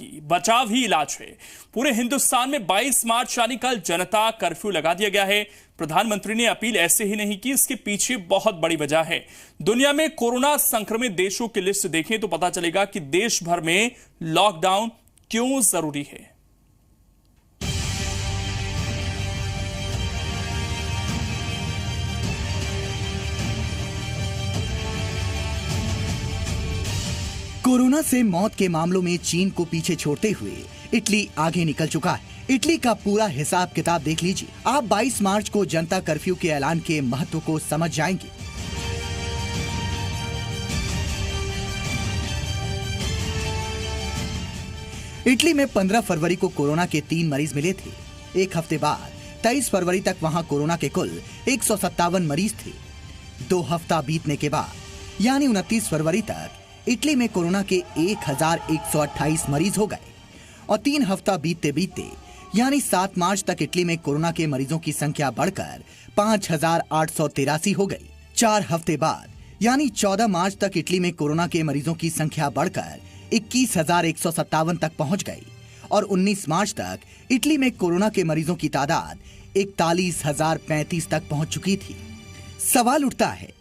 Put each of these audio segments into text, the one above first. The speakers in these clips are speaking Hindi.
की बचाव ही इलाज है। पूरे हिंदुस्तान में 22 मार्च यानी कल जनता कर्फ्यू लगा दिया गया है। प्रधानमंत्री ने अपील ऐसे ही नहीं की, इसके पीछे बहुत बड़ी वजह है। दुनिया में कोरोना संक्रमित देशों की लिस्ट देखें तो पता चलेगा कि देश भर में लॉकडाउन क्यों जरूरी है। कोरोना से मौत के मामलों में चीन को पीछे छोड़ते हुए इटली आगे निकल चुका है। इटली का पूरा हिसाब किताब देख लीजिए। आप 22 मार्च को जनता कर्फ्यू के ऐलान के महत्व को समझ जाएंगे। इटली में 15 फरवरी को कोरोना के 3 मरीज मिले थे। एक हफ्ते बाद 23 फरवरी तक वहां कोरोना के कुल 157 मरीज थे। 2 हफ्ता बीतने के बाद यानी 29 फरवरी तक इटली में कोरोना के 1128 मरीज हो गए और 3 हफ्ता बीतते बीतते यानी 7 मार्च तक इटली में कोरोना के मरीजों की संख्या बढ़कर 5883 हो गई। 4 हफ्ते बाद यानी 14 मार्च तक इटली में कोरोना के मरीजों की संख्या बढ़कर 21,157 तक पहुंच गई और 19 मार्च तक इटली में कोरोना के मरीजों की तादाद 41,035 तक पहुंच चुकी थी। सवाल उठता है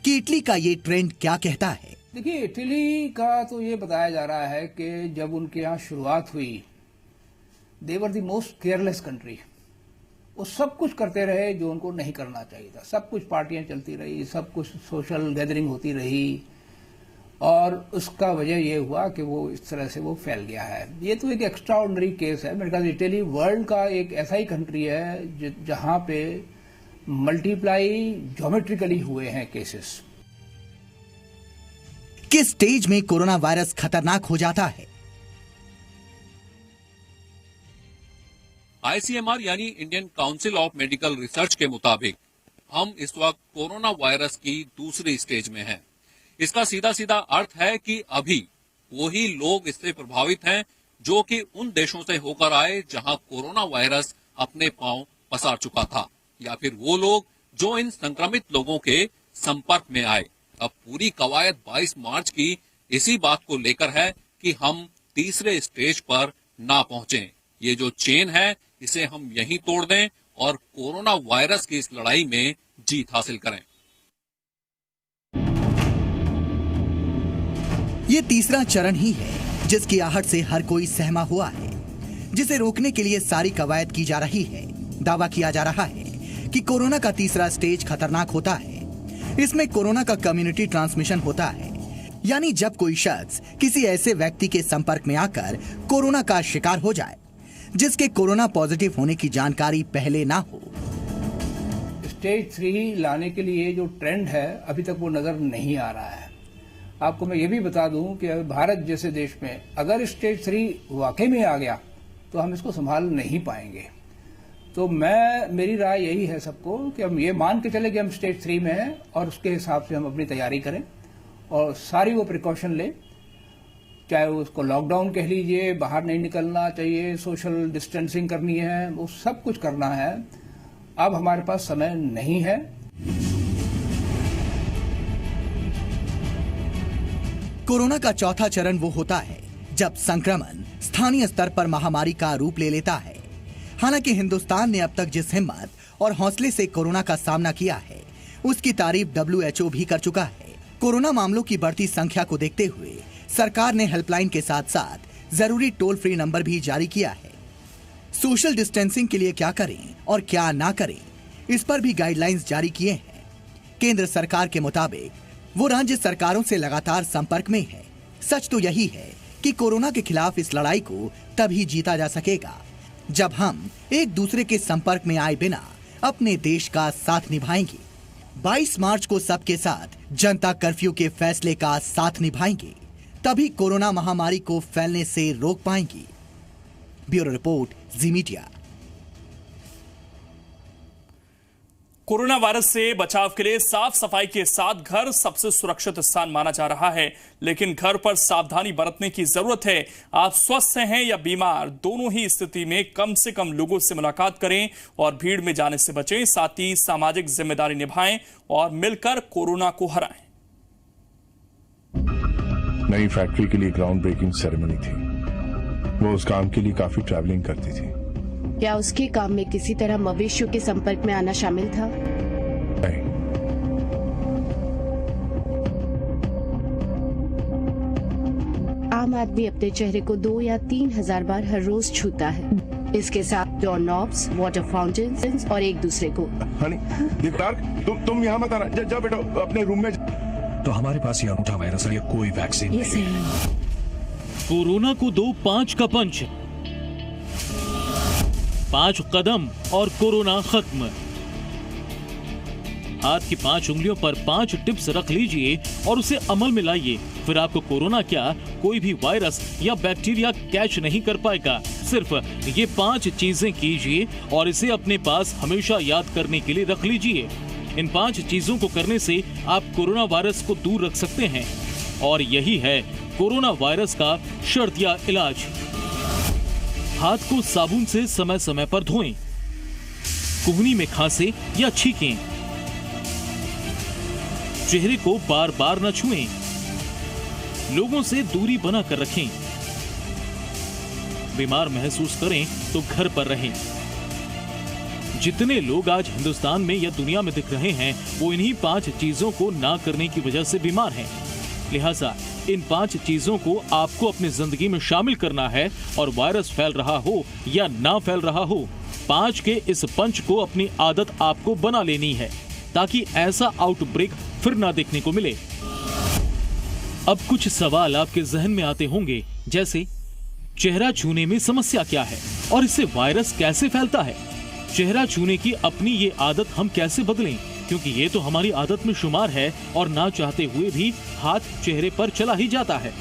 कि इटली का ये ट्रेंड क्या कहता है। देखिए, इटली का तो ये बताया जा रहा है कि जब उनके यहाँ शुरुआत हुई, they were the most careless country. वो सब कुछ करते रहे जो उनको नहीं करना चाहिए था। सब कुछ पार्टियां चलती रही, सब कुछ सोशल गैदरिंग होती रही और उसका वजह ये हुआ कि वो इस तरह से वो फैल गया है। ये तो एक एक्स्ट्रा ऑर्डिनरी केस है। मेरे ख्याल इटली वर्ल्ड का एक ऐसा ही कंट्री है जहां पे मल्टीप्लाई ज्योमेट्रिकली हुए हैं केसेस। किस स्टेज में कोरोना वायरस खतरनाक हो जाता है? आईसीएमआर यानी Indian council of medical research के मुताबिक हम इस वक्त कोरोना वायरस की दूसरी स्टेज में हैं। इसका सीधा सीधा अर्थ है कि अभी वही लोग इससे प्रभावित हैं जो कि उन देशों से होकर आए जहां कोरोना वायरस अपने पांव पसार चुका था, या फिर वो लोग जो इन संक्रमित लोगों के संपर्क में आए। अब पूरी कवायद 22 मार्च की इसी बात को लेकर है कि हम तीसरे स्टेज पर ना पहुंचें। ये जो चेन है इसे हम यहीं तोड़ दें और कोरोना वायरस की इस लड़ाई में जीत हासिल करें। ये तीसरा चरण ही है जिसकी आहट से हर कोई सहमा हुआ है, जिसे रोकने के लिए सारी कवायद की जा रही है। दावा किया जा रहा है कि कोरोना का तीसरा स्टेज खतरनाक होता है। इसमें कोरोना का कम्युनिटी ट्रांसमिशन होता है, यानी जब कोई शख्स किसी ऐसे व्यक्ति के संपर्क में आकर कोरोना का शिकार हो जाए जिसके कोरोना पॉजिटिव होने की जानकारी पहले ना हो। स्टेज 3 लाने के लिए जो ट्रेंड है अभी तक वो नजर नहीं आ रहा है। आपको मैं ये भी बता दूं कि भारत जैसे देश में अगर स्टेज 3 वाकई में आ गया तो हम इसको संभाल नहीं पाएंगे। तो मेरी राय यही है सबको कि हम ये मान के चले कि हम स्टेज 3 में हैं और उसके हिसाब से हम अपनी तैयारी करें और सारी वो प्रिकॉशन लें। चाहे उसको लॉकडाउन कह लीजिए, बाहर नहीं निकलना चाहिए, सोशल डिस्टेंसिंग करनी है, वो सब कुछ करना है। अब हमारे पास समय नहीं है। कोरोना का चौथा चरण वो होता है जब संक्रमण स्थानीय स्तर पर महामारी का रूप ले लेता है। हालांकि हिंदुस्तान ने अब तक जिस हिम्मत और हौसले से कोरोना का सामना किया है उसकी तारीफ WHO भी कर चुका है। कोरोना मामलों की बढ़ती संख्या को देखते हुए सरकार ने हेल्पलाइन के साथ साथ जरूरी टोल फ्री नंबर भी जारी किया है। सोशल डिस्टेंसिंग के लिए क्या करें और क्या ना करें, इस पर भी गाइडलाइंस जारी किए हैं। केंद्र सरकार के मुताबिक वो राज्य सरकारों से लगातार संपर्क में है। सच तो यही है कि कोरोना के खिलाफ इस लड़ाई को तभी जीता जा सकेगा जब हम एक दूसरे के संपर्क में आए बिना अपने देश का साथ निभाएंगे। 22 मार्च को सबके साथ जनता कर्फ्यू के फैसले का साथ निभाएंगे, तभी कोरोना महामारी को फैलने से रोक पाएंगे। ब्यूरो रिपोर्ट, जी मीडिया। कोरोना वायरस से बचाव के लिए साफ सफाई के साथ घर सबसे सुरक्षित स्थान माना जा रहा है, लेकिन घर पर सावधानी बरतने की जरूरत है। आप स्वस्थ हैं या बीमार, दोनों ही स्थिति में कम से कम लोगों से मुलाकात करें और भीड़ में जाने से बचें। साथ ही सामाजिक जिम्मेदारी निभाएं और मिलकर कोरोना को हराएं। नई फैक्ट्री के लिए ग्राउंड ब्रेकिंग सेरेमनी थी। वो उस काम के लिए काफी ट्रैवलिंग करती थी। क्या उसके काम में किसी तरह मवेशियों के संपर्क में आना शामिल था? नहीं। आम आदमी अपने चेहरे को 2 या 3 हजार बार हर रोज छूता है। इसके साथ डोर नॉब्स, वाटर फाउंटेन्स और एक दूसरे को। हनी, तुम यहाँ मत आना, जा बेटा अपने रूम में। तो हमारे पास ये अनूठा वायरस है, ये कोई वैक्सीन ये नहीं। सही। कोरोना को दो 5 का पंच, 5 कदम और कोरोना खत्म। हाथ की 5 उंगलियों पर 5 टिप्स रख लीजिए और उसे अमल में लाइए, फिर आपको कोरोना क्या कोई भी वायरस या बैक्टीरिया कैच नहीं कर पाएगा। सिर्फ ये 5 चीजें कीजिए और इसे अपने पास हमेशा याद करने के लिए रख लीजिए। इन 5 चीजों को करने से आप कोरोना वायरस को दूर रख सकते हैं और यही है कोरोना वायरस का शर्तिया इलाज। हाथ को साबुन से समय समय पर धोएं, कुहनी में खांसे या छींकें, चेहरे को बार बार न छुएं, लोगों से दूरी बनाकर रखें, बीमार महसूस करें तो घर पर रहें। जितने लोग आज हिंदुस्तान में या दुनिया में दिख रहे हैं वो इन्हीं 5 चीजों को ना करने की वजह से बीमार हैं। लिहाजा इन 5 चीजों को आपको अपनी जिंदगी में शामिल करना है और वायरस फैल रहा हो या ना फैल रहा हो, 5 के इस पंच को अपनी आदत आपको बना लेनी है ताकि ऐसा आउटब्रेक फिर ना देखने को मिले। अब कुछ सवाल आपके जहन में आते होंगे, जैसे चेहरा छूने में समस्या क्या है और इससे वायरस कैसे फैलता है? चेहरा छूने की अपनी ये आदत हम कैसे बदलें, क्योंकि ये तो हमारी आदत में शुमार है और ना चाहते हुए भी हाथ चेहरे पर चला ही जाता है।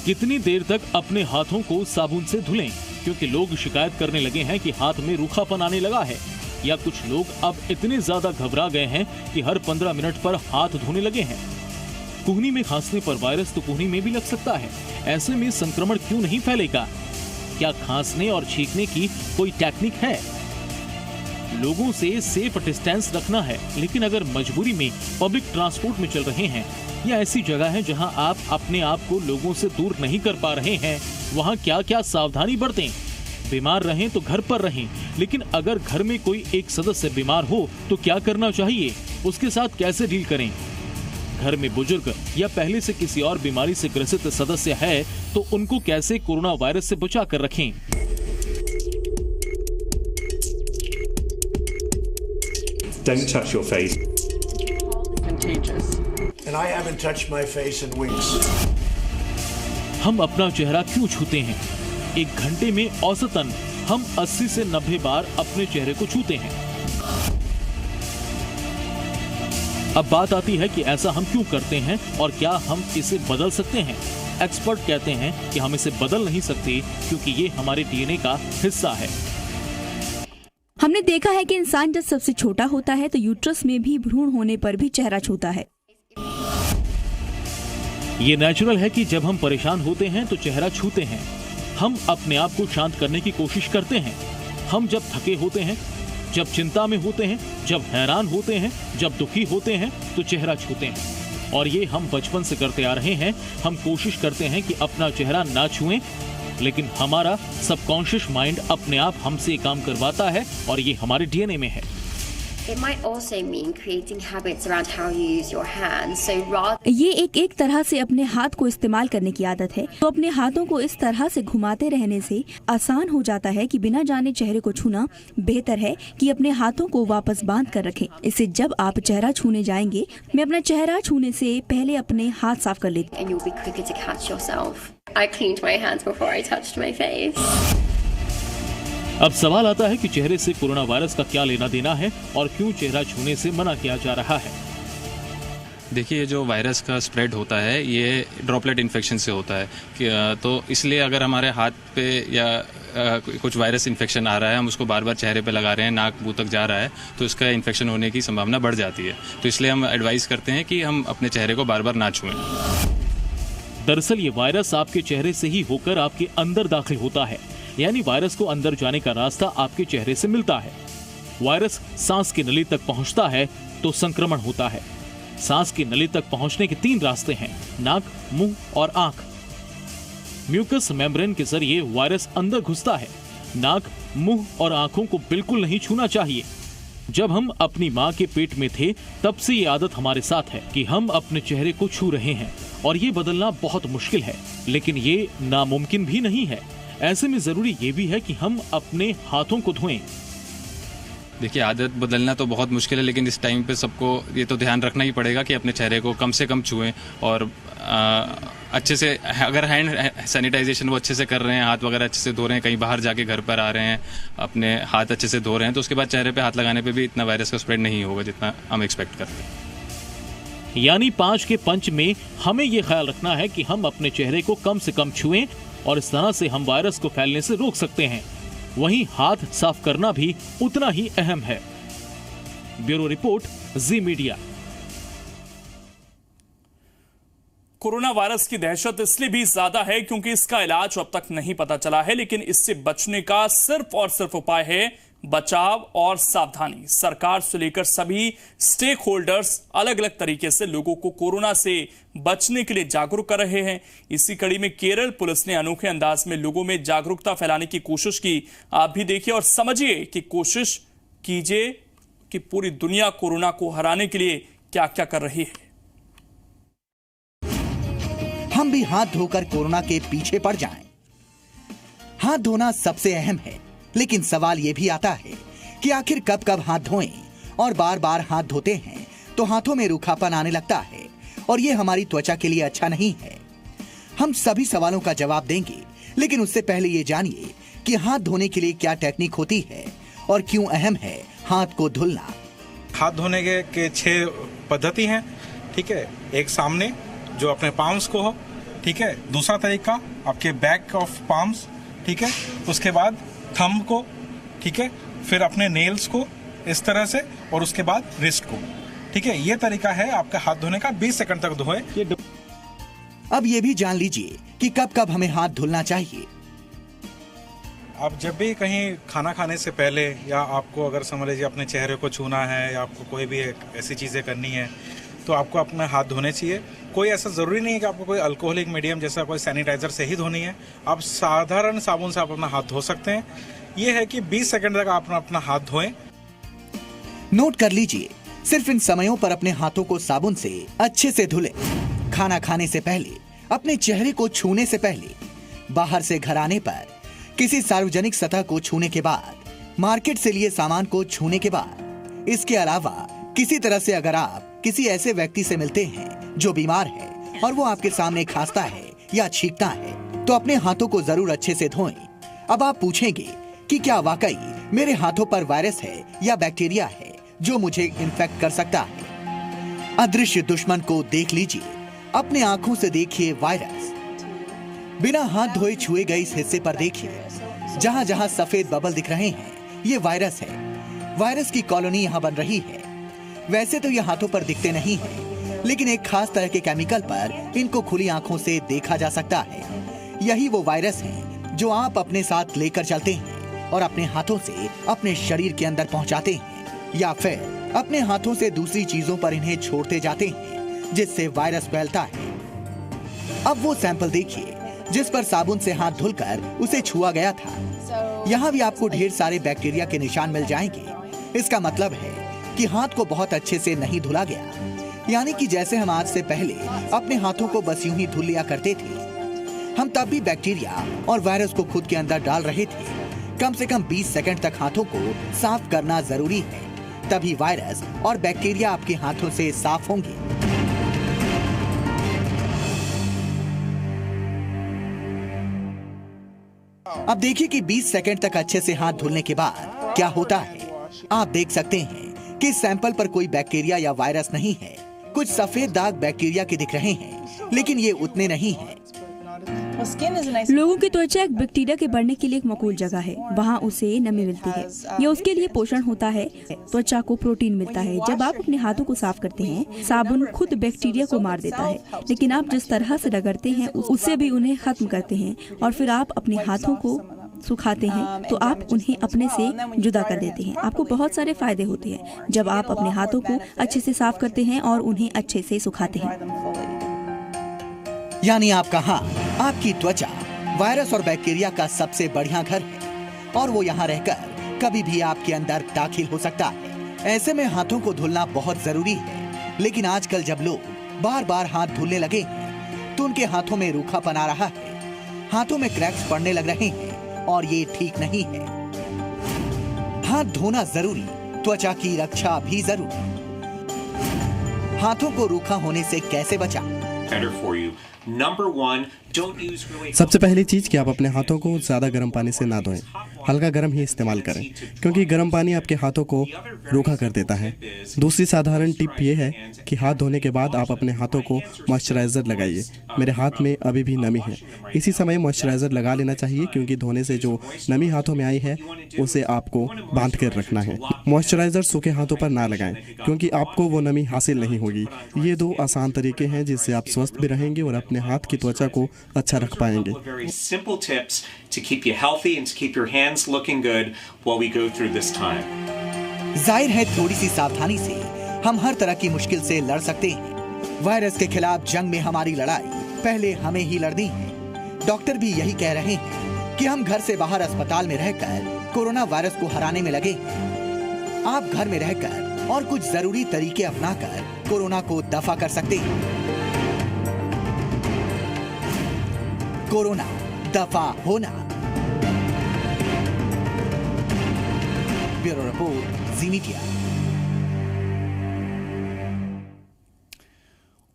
कितनी देर तक अपने हाथों को साबुन से धुलें, क्योंकि लोग शिकायत करने लगे हैं कि हाथ में रूखापन आने लगा है, या कुछ लोग अब इतने ज्यादा घबरा गए हैं कि हर 15 मिनट पर हाथ धोने लगे हैं। कुहनी में खांसने पर वायरस तो कुहनी में भी लग सकता है, ऐसे में संक्रमण क्यों नहीं फैलेगा? क्या खांसने और छींकने की कोई टेक्निक है? लोगों से सेफ डिस्टेंस रखना है, लेकिन अगर मजबूरी में पब्लिक ट्रांसपोर्ट में चल रहे हैं या ऐसी जगह है जहां आप अपने आप को लोगों से दूर नहीं कर पा रहे हैं, वहां क्या क्या सावधानी बरतें? बीमार रहें तो घर पर रहें, लेकिन अगर घर में कोई एक सदस्य बीमार हो तो क्या करना चाहिए? उसके साथ कैसे डील करें? घर में बुजुर्ग या पहले से किसी और बीमारी से ग्रसित सदस्य है तो उनको कैसे कोरोना वायरस से बचा कर रखें? Don't touch your face. Contagious. And I haven't touched my face in weeks. हम अपना चेहरा क्यों छूते हैं? 1 घंटे में औसतन हम 80 से 90 बार अपने चेहरे को छूते हैं। अब बात आती है कि ऐसा हम क्यों करते हैं और क्या हम इसे बदल सकते हैं? एक्सपर्ट कहते हैं कि हम इसे बदल नहीं सकते क्योंकि ये हमारे डीएनए का हिस्सा है। हमने देखा है कि इंसान जब सबसे छोटा होता है तो यूट्रस में भी भ्रूण होने पर भी चेहरा छूता है। ये नेचुरल है कि जब हम परेशान होते हैं तो चेहरा छूते हैं। हम अपने आप को शांत करने की कोशिश करते हैं। हम जब थके होते हैं, जब चिंता में होते हैं, जब हैरान होते हैं, जब दुखी होते हैं तो चेहरा छूते हैं। और ये हम बचपन से करते आ रहे हैं। हम कोशिश करते हैं कि अपना चेहरा ना छुएं, लेकिन हमारा सबकॉन्शियस माइंड अपने आप हमसे ये काम करवाता है और ये हमारे डीएनए में है। It might also mean creating habits around how you use your hands. So rather ये एक तरह से अपने हाथ को इस्तेमाल करने की आदत है। तो अपने हाथों को इस तरह से घुमाते रहने से आसान हो जाता है कि बिना जाने चेहरे को छूना बेहतर है कि अपने हाथों को वापस बांध कर रखें। इससे जब आप चेहरा छूने जाएंगे, मैं अपना चेहरा छूने से पहले अपने हाथ साफ कर लेती and you'll be quicker to catch yourself. I cleaned my hands before I touched my face. अब सवाल आता है कि चेहरे से कोरोना वायरस का क्या लेना देना है और क्यों चेहरा छूने से मना किया जा रहा है? देखिए, जो वायरस का स्प्रेड होता है ये ड्रॉपलेट इन्फेक्शन से होता है तो इसलिए अगर हमारे हाथ पे या कुछ वायरस इन्फेक्शन आ रहा है, हम उसको बार बार चेहरे पे लगा रहे हैं, नाक मुंह तक जा रहा है, तो इसका इन्फेक्शन होने की संभावना बढ़ जाती है। तो इसलिए हम एडवाइस करते हैं कि हम अपने चेहरे को बार बार ना छुएं। दरअसल ये वायरस आपके चेहरे से ही होकर आपके अंदर दाखिल होता है, यानी वायरस को अंदर जाने का रास्ता आपके चेहरे से मिलता है। वायरस सांस की नली तक पहुंचता है तो संक्रमण होता है। सांस की नली तक पहुंचने के 3 रास्ते हैं, नाक, मुंह और आंख। म्यूकस मेम्ब्रेन के जरिए वायरस अंदर घुसता है। नाक, मुंह और आंखों को बिल्कुल नहीं छूना चाहिए। जब हम अपनी माँ के पेट में थे तब से ये आदत हमारे साथ है कि हम अपने चेहरे को छू रहे हैं और ये बदलना बहुत मुश्किल है, लेकिन ये नामुमकिन भी नहीं है। ऐसे में जरूरी ये भी है कि हम अपने हाथों को धोएं। देखिए, आदत बदलना तो बहुत मुश्किल है, लेकिन इस टाइम पे सबको ये तो ध्यान रखना ही पड़ेगा कि अपने चेहरे को कम से कम छुएं और अच्छे से, अगर हैंड सैनिटाइजेशन वो अच्छे से कर रहे हैं, हाथ वगैरह अच्छे से धो रहे हैं, कहीं बाहर जाके घर पर आ रहे हैं, अपने हाथ अच्छे से धो रहे हैं, तो उसके बाद चेहरे पे हाथ लगाने पे भी इतना वायरस का स्प्रेड नहीं होगा जितना हम एक्सपेक्ट करते हैं। यानी 5 के पंच में हमें ये ख्याल रखना है कि हम अपने चेहरे को कम से कम छुएं और इस तरह से हम वायरस को फैलने से रोक सकते हैं। वहीं हाथ साफ करना भी उतना ही अहम है। ब्यूरो रिपोर्ट, जी मीडिया। कोरोना वायरस की दहशत इसलिए भी ज्यादा है क्योंकि इसका इलाज अब तक नहीं पता चला है, लेकिन इससे बचने का सिर्फ और सिर्फ उपाय है बचाव और सावधानी। सरकार से लेकर सभी स्टेक होल्डर्स अलग अलग तरीके से लोगों को कोरोना से बचने के लिए जागरूक कर रहे हैं। इसी कड़ी में केरल पुलिस ने अनोखे अंदाज में लोगों में जागरूकता फैलाने की कोशिश की। आप भी देखिए और समझिए कि कोशिश कीजिए कि पूरी दुनिया कोरोना को हराने के लिए क्या क्या कर रही है। हम भी हाथ धोकर कोरोना के पीछे पड़ जाएं। हाथ धोना सबसे अहम है, लेकिन सवाल यह भी आता है कि आखिर कब कब हाथ धोएं, और बार बार हाथ धोते हैं तो हाथों में रूखापन आने लगता है और ये हमारी त्वचा के लिए अच्छा नहीं है। हम सभी सवालों का जवाब देंगे, लेकिन उससे पहले ये जानिए कि हाथ धोने के लिए क्या टेक्निक होती है और क्यों अहम है हाथ को धुलना। हाथ धोने के 6 पद्धति हैं, ठीक है। एक सामने जो अपने पाम्स को हो, ठीक है। दूसरा तरीका आपके बैक ऑफ पाम्स, ठीक है। उसके बाद थंब को, ठीक है। फिर अपने नेल्स को इस तरह से, और उसके बाद रिस्ट को, ठीक है। ये तरीका है आपका हाथ धोने का। 20 सेकंड तक धोए। अब ये भी जान लीजिए कि कब कब हमें हाथ धुलना चाहिए। आप जब भी कहीं खाना खाने से पहले, या आपको अगर समझ लीजिए अपने चेहरे को छूना है, या आपको कोई भी ऐसी चीजें करनी है, तो आपको अपने हाथ धोने चाहिए। कोई ऐसा जरूरी नहीं है कि आपको कोई अल्कोहलिक मीडियम जैसा कोई सैनिटाइजर से ही धोनी है। आप साधारण साबुन से आप अपना हाथ धो सकते हैं। यह है कि 20 सेकंड तक आप अपना हाथ धोएं। नोट कर लीजिए, सिर्फ इन समयों पर अपने हाथों को साबुन से अच्छे से धुलें। खाना खाने से पहले, अपने चेहरे को छूने से पहले, बाहर से घर आने पर, किसी सार्वजनिक सतह को छूने के बाद, मार्केट से लिए सामान को छूने के बाद। इसके अलावा किसी तरह से अगर आप किसी ऐसे व्यक्ति से मिलते हैं जो बीमार है और वो आपके सामने खांसता है या छींकता है, तो अपने हाथों को जरूर अच्छे से धोएं। अब आप पूछेंगे कि क्या वाकई मेरे हाथों पर वायरस है या बैक्टीरिया है जो मुझे इन्फेक्ट कर सकता है? अदृश्य दुश्मन को देख लीजिए, अपने आंखों से देखिए वायरस। बिना हाथ धोए छुए गए इस हिस्से पर देखिए, जहां जहां सफेद बबल दिख रहे हैं, ये वायरस है। वायरस की कॉलोनी यहाँ बन रही है। वैसे तो ये हाथों पर दिखते नहीं है, लेकिन एक खास तरह के केमिकल पर इनको खुली आंखों से देखा जा सकता है। यही वो वायरस हैं जो आप अपने साथ लेकर चलते हैं और अपने हाथों से अपने शरीर के अंदर पहुंचाते हैं, या फिर अपने हाथों से दूसरी चीजों पर इन्हें छोड़ते जाते हैं, जिससे वायरस फैलता है। अब वो सैंपल देखिए जिस पर साबुन से हाथ धुलकर उसे छुआ गया था। यहाँ भी आपको ढेर सारे बैक्टीरिया के निशान मिल जाएंगे। इसका मतलब है कि हाथ को बहुत अच्छे से नहीं धुला गया। यानी कि जैसे हम आज से पहले अपने हाथों को बस यूं ही धुल लिया करते थे, हम तब भी बैक्टीरिया और वायरस को खुद के अंदर डाल रहे थे। कम से कम 20 सेकंड तक हाथों को साफ करना जरूरी है, तभी वायरस और बैक्टीरिया आपके हाथों से साफ होंगे। अब देखिए कि 20 सेकंड तक अच्छे से हाथ धुलने के बाद क्या होता है। आप देख सकते हैं कि सैंपल पर कोई बैक्टीरिया या वायरस नहीं है। कुछ सफेद दाग बैक्टीरिया के दिख रहे हैं, लेकिन ये उतने नहीं हैं। लोगों की त्वचा एक बैक्टीरिया के बढ़ने के लिए एक मकबूल जगह है। वहाँ उसे नमी मिलती है, यह उसके लिए पोषण होता है। त्वचा को प्रोटीन मिलता है। जब आप अपने हाथों को साफ करते हैं, साबुन खुद बैक्टीरिया को मार देता है, लेकिन आप जिस तरह से रगड़ते हैं उससे भी उन्हें खत्म करते हैं। और फिर आप अपने हाथों को सुखाते हैं तो आप उन्हें अपने से जुदा कर देते हैं। आपको बहुत सारे फायदे होते हैं जब आप अपने हाथों को अच्छे से साफ करते हैं और उन्हें अच्छे से सुखाते हैं। यानी आपका हाथ, आपकी त्वचा वायरस और बैक्टीरिया का सबसे बढ़िया घर है और वो यहाँ रहकर कभी भी आपके अंदर दाखिल हो सकता है। ऐसे में हाथों को धुलना बहुत जरूरी है, लेकिन आजकल जब लोग बार बार हाथ धुलने लगे हैं, तो उनके हाथों में रूखापन आ रहा है, हाथों में क्रैक्स पड़ने लग रहे हैं और ये ठीक नहीं है। हाथ धोना जरूरी, त्वचा की रक्षा भी जरूरी। हाथों को रूखा होने से कैसे बचाएं? सबसे पहली चीज कि आप अपने हाथों को ज्यादा गर्म पानी से ना धोएं, हल्का गर्म ही इस्तेमाल करें, क्योंकि गर्म पानी आपके हाथों को रूखा कर देता है। दूसरी साधारण टिप ये है कि हाथ धोने के बाद आप अपने हाथों को मॉइस्चराइजर लगाइए। मेरे हाथ में अभी भी नमी है, इसी समय मॉइस्चराइजर लगा लेना चाहिए, क्योंकि धोने से जो नमी हाथों में आई है उसे आपको बांध कर रखना है। मॉइस्चराइजर सूखे हाथों पर ना लगाएं, क्योंकि आपको वो नमी हासिल नहीं होगी। ये 2 आसान तरीके हैं जिससे आप स्वस्थ भी रहेंगे और अपने हाथ की त्वचा को अच्छा रख पाएंगे। जाहिर है थोड़ी सी सावधानी से हम हर तरह की मुश्किल से लड़ सकते हैं। वायरस के खिलाफ जंग में हमारी लड़ाई पहले हमें ही लड़नी है। डॉक्टर भी यही कह रहे हैं कि हम घर से बाहर अस्पताल में रहकर कोरोना वायरस को हराने में लगे। आप घर में रहकर और कुछ जरूरी तरीके अपनाकर कोरोना को दफा कर सकते हैं। कोरोना दफा होना। ब्यूरो रिपोर्ट, जी मीडिया।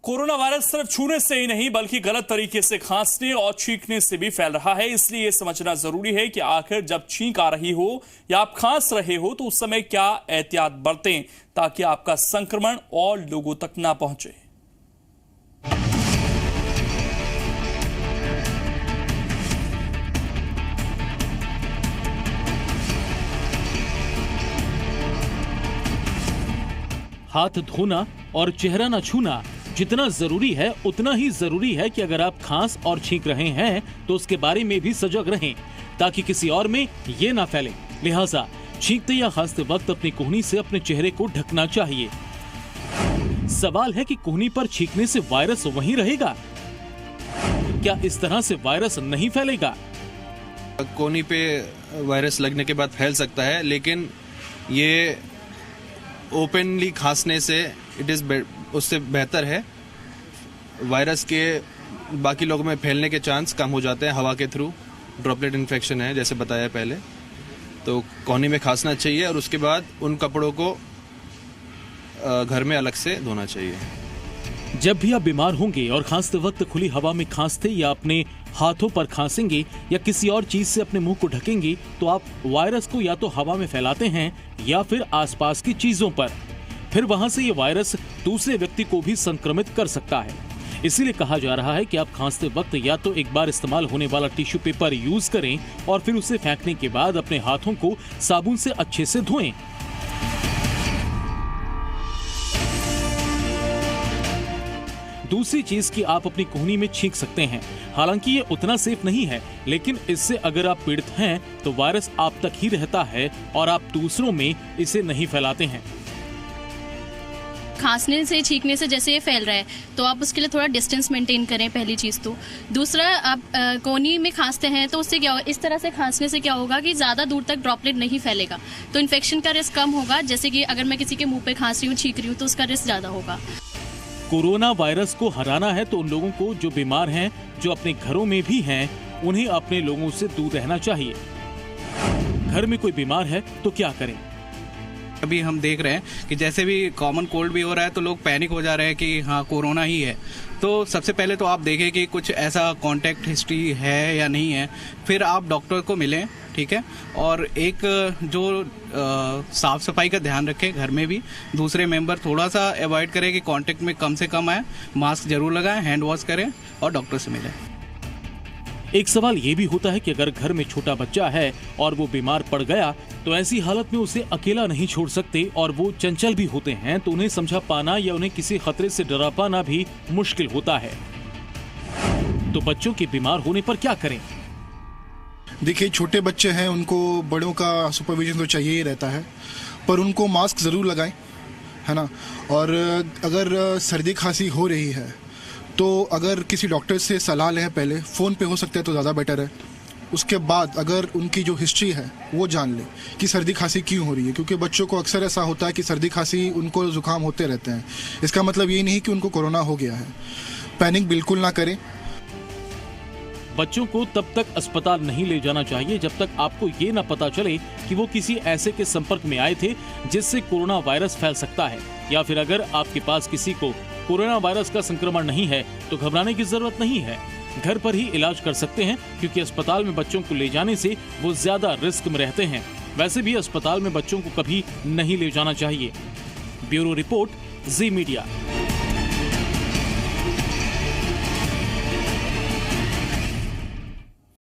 कोरोना वायरस सिर्फ छूने से ही नहीं बल्कि गलत तरीके से खांसने और छींकने से भी फैल रहा है। इसलिए यह समझना जरूरी है कि आखिर जब छींक आ रही हो या आप खांस रहे हो तो उस समय क्या एहतियात बरतें ताकि आपका संक्रमण और लोगों तक ना पहुंचे। हाथ धोना और चेहरा न छूना जितना जरूरी है उतना ही जरूरी है कि अगर आप खांस और छींक रहे हैं तो उसके बारे में भी सजग रहें ताकि किसी और में ये ना फैले। लिहाजा छींकते या खांसते वक्त अपनी कोहनी से अपने चेहरे को ढकना चाहिए। सवाल है कि कोहनी पर छींकने से वायरस वहीं रहेगा? क्या इस तरह से वायरस नहीं फैलेगा? कोहनी पे वायरस लगने के बाद फैल सकता है, लेकिन ये ओपनली खांसने से उससे बेहतर है। वायरस के बाकी लोगों में फैलने के चांस कम हो जाते हैं हवा के थ्रू। ड्रॉपलेट इन्फेक्शन है जैसे बताया पहले, तो कोहनी में खांसना चाहिए और उसके बाद उन कपड़ों को घर में अलग से धोना चाहिए। जब भी आप बीमार होंगे और खांसते वक्त खुली हवा में खांसते या अपने हाथों पर खांसेंगे या किसी और चीज से अपने मुंह को ढकेंगे तो आप वायरस को या तो हवा में फैलाते हैं या फिर आसपास की चीजों पर। फिर वहां से ये वायरस दूसरे व्यक्ति को भी संक्रमित कर सकता है। इसीलिए कहा जा रहा है कि आप खांसते वक्त या तो एक बार इस्तेमाल होने वाला टिश्यू पेपर यूज करें और फिर उसे फेंकने के बाद अपने हाथों को साबुन से अच्छे से धोएं। दूसरी चीज कि आप अपनी कोहनी में छींक सकते हैं। हालांकि ये उतना सेफ नहीं है, लेकिन इससे अगर आप पीड़ित हैं तो वायरस आप तक ही रहता है और आप दूसरों में इसे नहीं फैलाते हैं। खांसने से छींकने से जैसे ये फैल रहा है तो आप उसके लिए थोड़ा डिस्टेंस मेंटेन करें, पहली चीज़ तो। दूसरा, आप कोहनी में खांसते हैं तो उससे क्या होगा, इस तरह से खांसने से क्या होगा कि ज़्यादा दूर तक ड्रॉपलेट नहीं फैलेगा, तो इन्फेक्शन का रिस्क कम होगा। जैसे कि अगर मैं किसी के मुंह पे खांस रही हूँ, छींक रही हूँ, तो उसका रिस्क ज़्यादा होगा। कोरोना वायरस को हराना है तो उन लोगों को जो बीमार हैं, जो अपने घरों में भी हैं, उन्हें अपने लोगों से दूर रहना चाहिए। घर में कोई बीमार है तो क्या करें? अभी हम देख रहे हैं कि जैसे भी कॉमन कोल्ड भी हो रहा है तो लोग पैनिक हो जा रहे हैं कि हाँ कोरोना ही है। तो सबसे पहले तो आप देखें कि कुछ ऐसा कांटेक्ट हिस्ट्री है या नहीं है, फिर आप डॉक्टर को मिलें, ठीक है। और एक जो साफ सफाई का ध्यान रखें घर में भी। दूसरे मेंबर थोड़ा सा अवॉइड करें कि कांटेक्ट में कम से कम आए, मास्क जरूर लगाएं, हैंड वॉश करें और डॉक्टर से मिलें। एक सवाल ये भी होता है कि अगर घर में छोटा बच्चा है और वो बीमार पड़ गया तो ऐसी हालत में उसे अकेला नहीं छोड़ सकते और वो चंचल भी होते हैं, तो उन्हें समझा पाना या उन्हें किसी खतरे से डरा पाना भी मुश्किल होता है। तो बच्चों के बीमार होने पर क्या करें? देखिए, छोटे बच्चे हैं, उनको बड़ों का सुपरविजन तो चाहिए ही रहता है, पर उनको मास्क जरूर लगाएं, है ना। और अगर सर्दी खांसी हो रही है तो अगर किसी डॉक्टर से सलाह लें पहले, फ़ोन पे हो सकता है तो ज़्यादा बेटर है। उसके बाद अगर उनकी जो हिस्ट्री है वो जान लें कि सर्दी खांसी क्यों हो रही है, क्योंकि बच्चों को अक्सर ऐसा होता है कि सर्दी खांसी उनको जुकाम होते रहते हैं। इसका मतलब ये नहीं कि उनको कोरोना हो गया है। पैनिक बिल्कुल ना करें। बच्चों को तब तक अस्पताल नहीं ले जाना चाहिए जब तक आपको ये न पता चले कि वो किसी ऐसे के संपर्क में आए थे जिससे कोरोना वायरस फैल सकता है, या फिर अगर आपके पास किसी को कोरोना वायरस का संक्रमण नहीं है तो घबराने की जरूरत नहीं है। घर पर ही इलाज कर सकते हैं, क्योंकि अस्पताल में बच्चों को ले जाने से वो ज्यादा रिस्क में रहते हैं। वैसे भी अस्पताल में बच्चों को कभी नहीं ले जाना चाहिए। ब्यूरो रिपोर्ट, जी मीडिया।